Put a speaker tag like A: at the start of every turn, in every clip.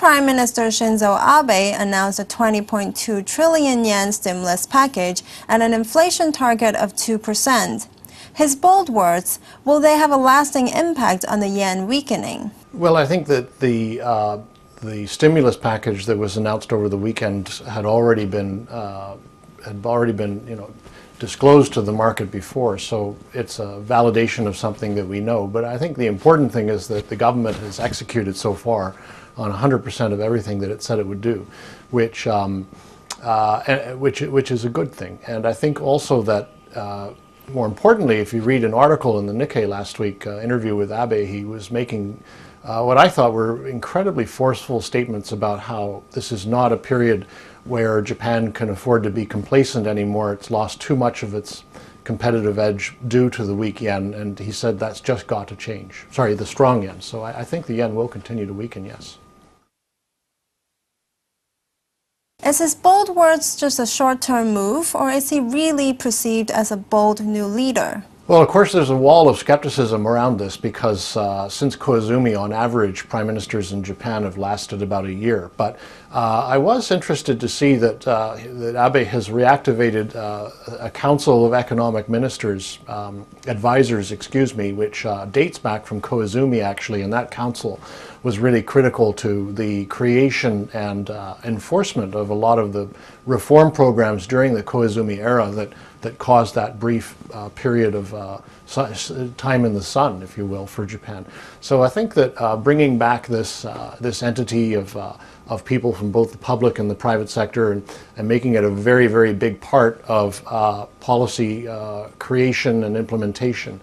A: Prime Minister Shinzo Abe announced a 20.2 trillion yen stimulus package and an inflation target of 2%. His bold words, will they have a lasting impact on the yen weakening?
B: Well, I think that the stimulus package that was announced over the weekend had already been disclosed to the market before, so it's a validation of something that we know. But I think the important thing is that the government has executed so far on 100% of everything that it said it would do, which is a good thing. And I think also that more importantly, if you read an article in the Nikkei last week, interview with Abe, he was making what I thought were incredibly forceful statements about how this is not a period where Japan can afford to be complacent anymore. It's lost too much of its competitive edge due to the weak yen, and he said that's just got to change. Sorry, the strong yen. So I think the yen will continue to weaken, yes.
A: Is his bold words just a short-term move, or is he really perceived as a bold new leader?
B: Well, of course, there's a wall of skepticism around this because since Koizumi, on average, prime ministers in Japan have lasted about a year. But I was interested to see that Abe has reactivated a Council of Economic Ministers, advisors, excuse me, which dates back from Koizumi, actually, and that council was really critical to the creation and enforcement of a lot of the reform programs during the Koizumi era that caused that brief period of time in the sun, if you will, for Japan. So I think that bringing back this entity of people from both the public and the private sector and making it a very, very big part of policy creation and implementation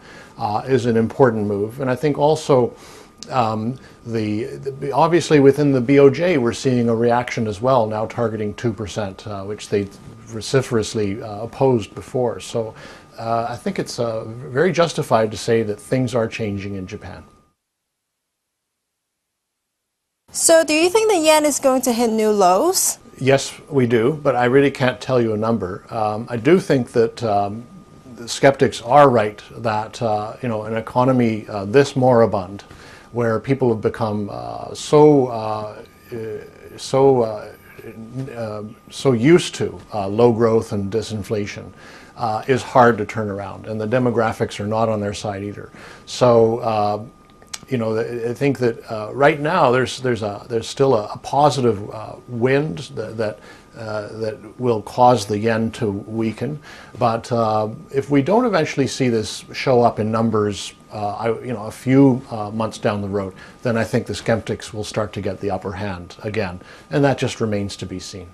B: is an important move. And I think also obviously within the BOJ we're seeing a reaction as well, now targeting 2%, which they vociferously opposed before. So I think it's very justified to say that things are changing in Japan.
A: So do you think the yen is going to hit new lows?
B: Yes, we do, but I really can't tell you a number. I do think that the skeptics are right that an economy this moribund, where people have become so used to low growth and disinflation, is hard to turn around, and the demographics are not on their side either. So I think that right now there's still a positive wind that will cause the yen to weaken, but if we don't eventually see this show up in numbers, a few months down the road, then I think the skeptics will start to get the upper hand again, and that just remains to be seen.